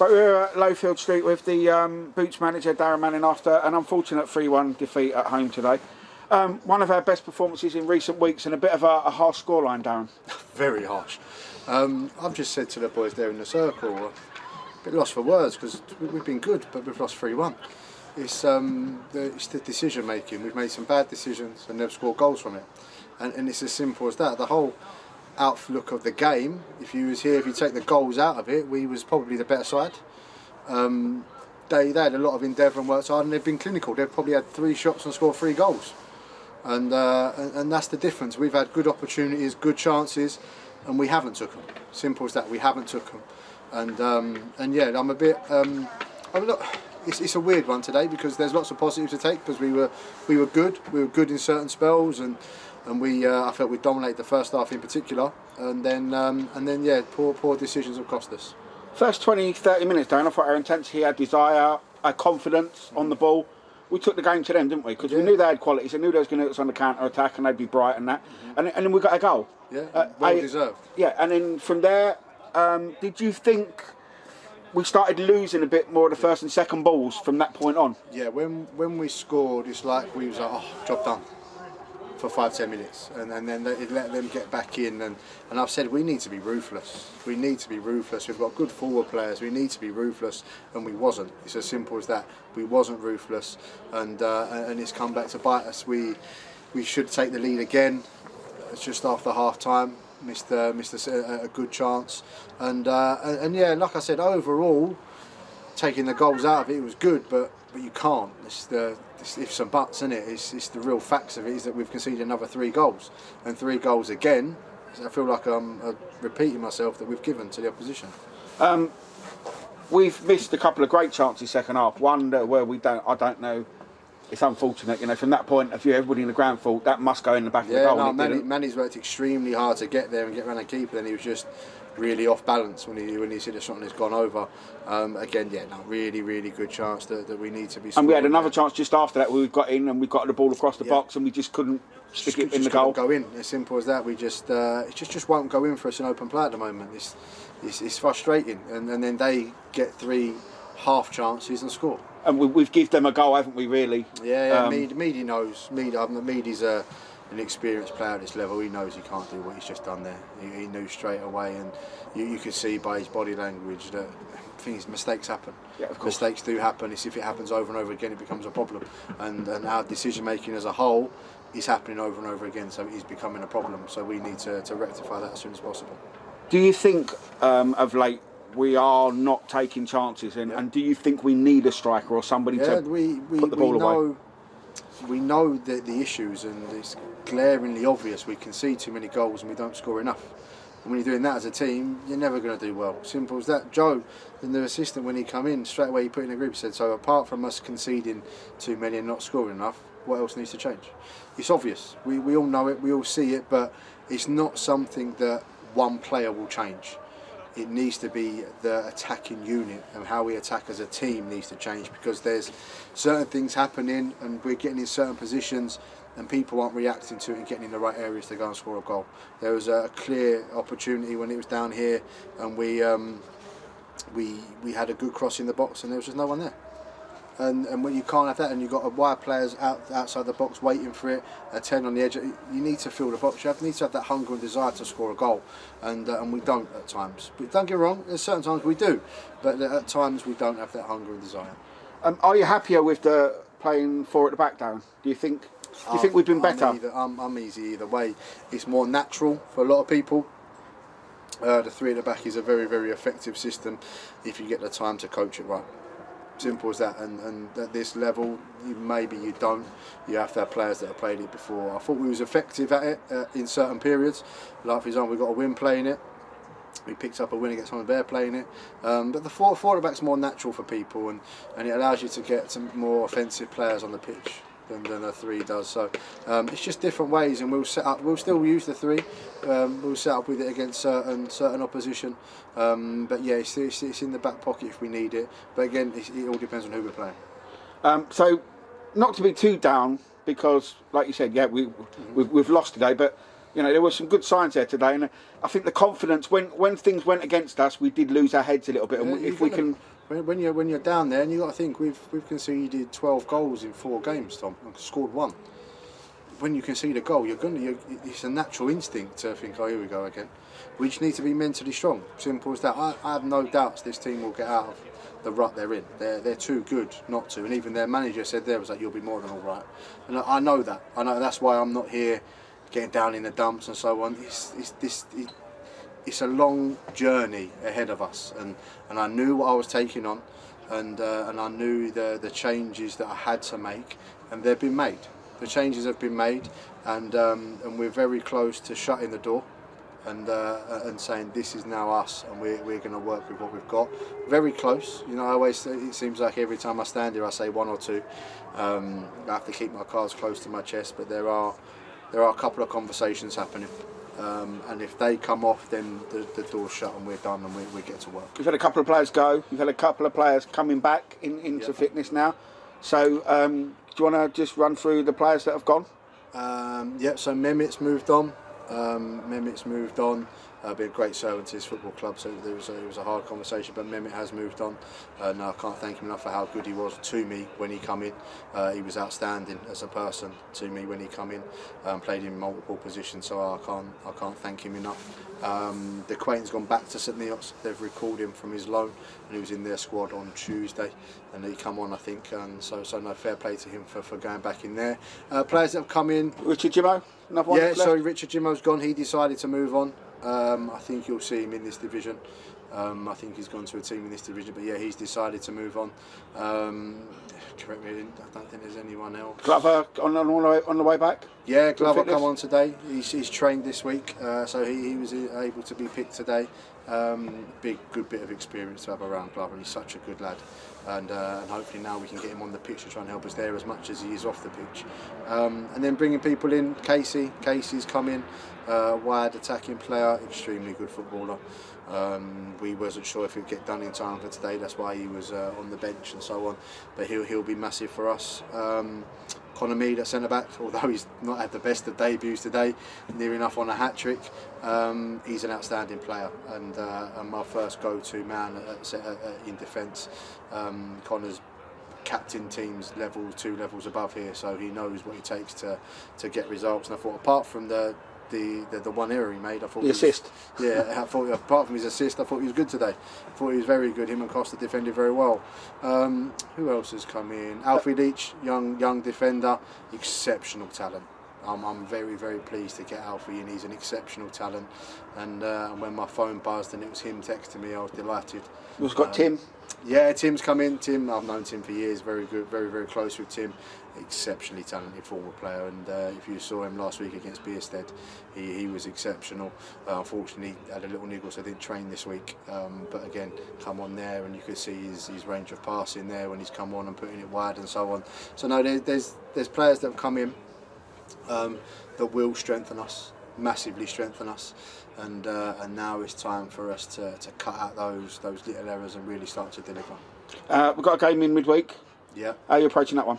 But we were at Lowfield Street with the Boots manager, Darren Manning, after an unfortunate 3-1 defeat at home today. One of our best performances in recent weeks and a bit of a harsh scoreline, Darren. Very harsh. I've just said to the boys there in the circle, a bit lost for words because we've been good, but we've lost 3-1. It's the decision making. We've made some bad decisions and they've scored goals from it. And it's as simple as that. The whole outlook of the game, if you take the goals out of it, we was probably the better side. They had a lot of endeavour and worked hard, and they've been clinical. They've probably had 3 shots and scored 3 goals, and that's the difference. We've had good opportunities, good chances, and we haven't took them. Simple as that. We haven't took them, and yeah, I'm a bit. It's a weird one today because there's lots of positives to take because we were good. We were good in certain spells and I felt we dominated the first half in particular, and then yeah, poor decisions have cost us. First 20-30 minutes, Darren, I thought our intensity, our desire, our confidence on the ball, we took the game to them, didn't we? Because we knew they had qualities, we knew they was going to hit us on the counter attack, and they'd be bright and that, and then we got a goal. Yeah, well deserved. Yeah, and then from there, did you think we started losing a bit more of the first and second balls from that point on? Yeah, when we scored, it's like we was like, oh, job done. For 5-10 minutes, and then it let them get back in, and I've said we need to be ruthless. We need to be ruthless. We've got good forward players. We need to be ruthless, and we wasn't. It's as simple as that. We wasn't ruthless, and it's come back to bite us. We should take the lead again. It's just after half time. Missed a good chance, and yeah, like I said, overall, taking the goals out of it was good, but you can't. It's the ifs and buts, isn't it? It's the real facts of it is that we've conceded another 3 goals, and 3 goals again. I feel like I'm repeating myself that we've given to the opposition. We've missed a couple of great chances second half. One where I don't know. It's unfortunate, you know. From that point of view, everybody in the ground thought that must go in the back of the goal. Yeah, no, Manny's worked extremely hard to get there and get around the keeper. Then he was just really off balance when he hit a shot and it's gone over. Again, yeah, no, really good chance that we need to be. And we had another chance just after that where we got in and we got the ball across the box and we just couldn't stick it in the goal. Go in, as simple as that. We just it just won't go in for us in open play at the moment. It's frustrating, and then they get 3 half chances and score. And we've given them a goal, haven't we? Really? Yeah. Meady knows. Meady's an experienced player at this level. He knows he can't do what he's just done there. He knew straight away, and you could see by his body language that mistakes happen. Yeah, of course. Mistakes do happen. If it happens over and over again, it becomes a problem. And our decision making as a whole is happening over and over again, so it is becoming a problem. So we need to rectify that as soon as possible. Do you think of late we are not taking chances, and do you think we need a striker or somebody to put the ball away? We know the issues, and it's glaringly obvious. We concede too many goals and we don't score enough. And when you're doing that as a team, you're never going to do well. Simple as that. Joe, the new assistant, when he come in, straight away he put in a group, said, so apart from us conceding too many and not scoring enough, what else needs to change? It's obvious. We all know it, we all see it, but it's not something that one player will change. It needs to be the attacking unit, and how we attack as a team needs to change, because there's certain things happening and we're getting in certain positions and people aren't reacting to it and getting in the right areas to go and score a goal. There was a clear opportunity when it was down here, and we had a good cross in the box and there was just no one there. And when you can't have that, and you've got wide players outside the box waiting for it, a 10 on the edge, you need to fill the box. You need to have that hunger and desire to score a goal, and we don't at times. But don't get me wrong, there's certain times we do, but at times we don't have that hunger and desire. Are you happier with the playing 4 at the back, Darren? Do you think we've been better? I'm easy either way. It's more natural for a lot of people. The 3 at the back is a very, very effective system if you get the time to coach it right. Simple as that, and at this level, maybe you don't. You have to have players that have played it before. I thought we was effective at it in certain periods. Like for example, we got a win playing it. We picked up a win against someone there playing it. But the 4 at the back's more natural for people, and it allows you to get some more offensive players on the pitch than a 3 does. So it's just different ways, and we'll still use the 3. We'll set up with it against certain opposition. But yeah, it's in the back pocket if we need it. But again, it all depends on who we're playing. So not to be too down, because like you said, yeah, we've lost today, but you know, there were some good signs there today, and I think the confidence when things went against us, we did lose our heads a little bit. And if we can when you're down there, and you got to think we've conceded 12 goals in 4 games, Tom, and scored 1. When you concede a goal, it's a natural instinct to think, oh, here we go again. We just need to be mentally strong. Simple as that. I have no doubts this team will get out of the rut they're in. They're too good not to. And even their manager said there was like, you'll be more than all right. And I know that. I know that's why I'm not here getting down in the dumps and so on. It's a long journey ahead of us, and I knew what I was taking on, and I knew the changes that I had to make, and they've been made. The changes have been made, and we're very close to shutting the door, and saying this is now us, and we're going to work with what we've got. Very close. You know, I always say, it seems like every time I stand here, I say 1 or 2. I have to keep my cards close to my chest, but there are a couple of conversations happening. And if they come off, then the door's shut and we're done, and we get to work. You've had a couple of players go. You've had a couple of players coming back into fitness now. So do you want to just run through the players that have gone? So Mehmet's moved on. Been a great servant to his football club, so it was a hard conversation, but Mehmet has moved on. No, I can't thank him enough for how good he was to me when he come in. He was outstanding as a person to me when he come in. Played in multiple positions, so I can't thank him enough. The Quain's gone back to St Neots. They've recalled him from his loan, and he was in their squad on Tuesday, and he come on, I think. And so no, fair play to him for going back in there. Players that have come in. Richard Jimmo, another one. Yeah, sorry, Richard Jimmo's gone. He decided to move on. I think you'll see him in this division. I think he's gone to a team in this division, but yeah, he's decided to move on. Correct me, I don't think there's anyone else. Glover on the way back? Yeah, Glover come on today. He's trained this week, so he was able to be picked today. Good bit of experience to have around Glover, and he's such a good lad. And hopefully now we can get him on the pitch to try and help us there as much as he is off the pitch. And then bringing people in, Casey's come in, wide attacking player, extremely good footballer. We wasn't sure if he'd get done in time for today, that's why he was on the bench and so on, but he'll be massive for us. Conor Mead at centre back, although he's not had the best of debuts today, near enough on a hat-trick, he's an outstanding player, and my first go-to man in defence. Conor's captain teams 2 levels above here, so he knows what it takes to get results. And I thought, apart from the one error he made, I thought the assist. I thought apart from his assist, I thought he was good today. I thought he was very good. Him and Costa defended very well. Who else has come in? Alfie Leach, young defender, exceptional talent. I'm very, very pleased to get Alfie in. He's an exceptional talent, and when my phone buzzed and it was him texting me, I was delighted. We've got Tim. Yeah, Tim's come in. Tim, I've known Tim for years. Very good, very, very close with Tim. Exceptionally talented forward player, and if you saw him last week against Bierstead, he was exceptional. Unfortunately, had a little niggle, so didn't train this week. But again, come on there, and you could see his range of passing there when he's come on and putting it wide and so on. So no, there's players that have come in that will strengthen us, massively strengthen us. And now it's time for us to cut out those little errors and really start to deliver. We've got a game in midweek. Yeah. How are you approaching that one?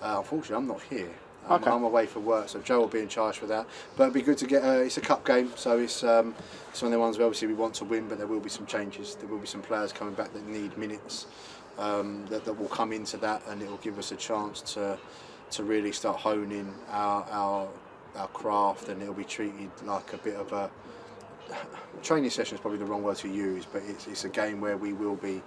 Unfortunately, I'm not here. Okay. I'm away for work, so Joe will be in charge for that. But it'd be good to get. It's a cup game, so it's one of the ones where obviously we want to win, but there will be some changes. There will be some players coming back that need minutes. That will come into that, and it will give us a chance to really start honing our craft, and it'll be treated like a bit of a training session is probably the wrong word to use, but it's a game where we will be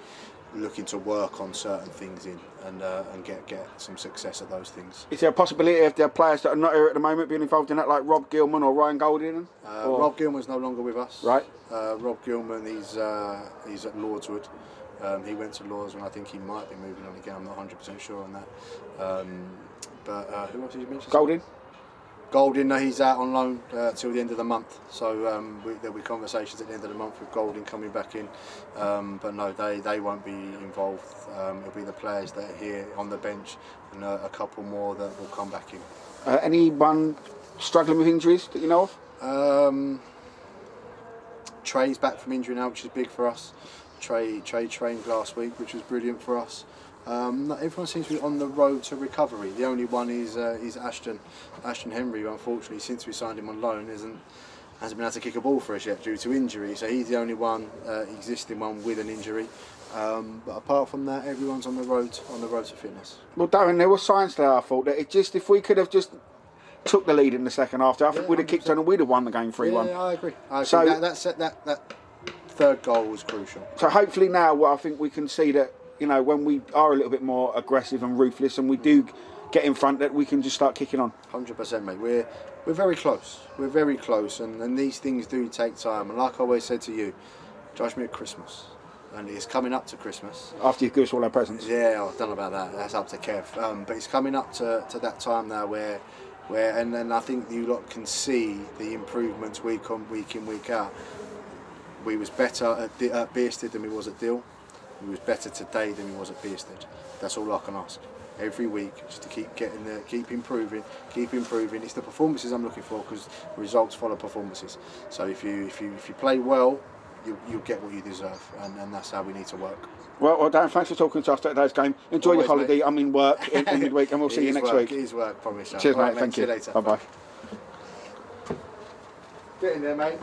looking to work on certain things and get some success at those things. Is there a possibility if there are players that are not here at the moment being involved in that, like Rob Gilman or Ryan Golding? Rob Gilman's no longer with us. Right. Rob Gilman, he's at Lordswood. He went to Lords, and I think he might be moving on again. I'm not 100% sure on that. But who else did you mention? Golding, he's out on loan till the end of the month, so there'll be conversations at the end of the month with Golding coming back in, but no, they won't be involved. It'll be the players that are here on the bench, and a couple more that will come back in. Anyone struggling with injuries that you know of? Trey's back from injury now, which is big for us. Trey trained last week, which was brilliant for us. Everyone seems to be on the road to recovery. The only one is Ashton Henry, who unfortunately, since we signed him on loan, hasn't been able to kick a ball for us yet due to injury. So he's the only one, existing one with an injury. But apart from that, everyone's on the road to fitness. Well, Darren, there were signs there. I thought that if we could have just took the lead in the second half, I think we'd have kicked on and we'd have won the game 3-1. Yeah, I agree. So that third goal was crucial. So hopefully now, I think we can see that when we are a little bit more aggressive and ruthless, and we do get in front, that we can just start kicking on. 100%, mate. We're very close. We're very close, and these things do take time. And like I always said to you, judge me at Christmas. And it's coming up to Christmas. After you give us all our presents. Yeah, I don't know about that. That's up to Kev. But it's coming up to that time now where and then I think you lot can see the improvements week in, week out. We was better at Bearsted than we was at Dill. We was better today than we was at Bearsted. That's all I can ask. Every week, just to keep getting there, keep improving. It's the performances I'm looking for, because results follow performances. So if you play well, you'll get what you deserve, and that's how we need to work. Well, Dan, thanks for talking to us at today's game. Enjoy Always, your holiday. mate. I'm in work in midweek, and we'll see you next week. It is work, promise. Cheers, All mate. right, Thank see you. you later. Bye-bye. Get in there, mate.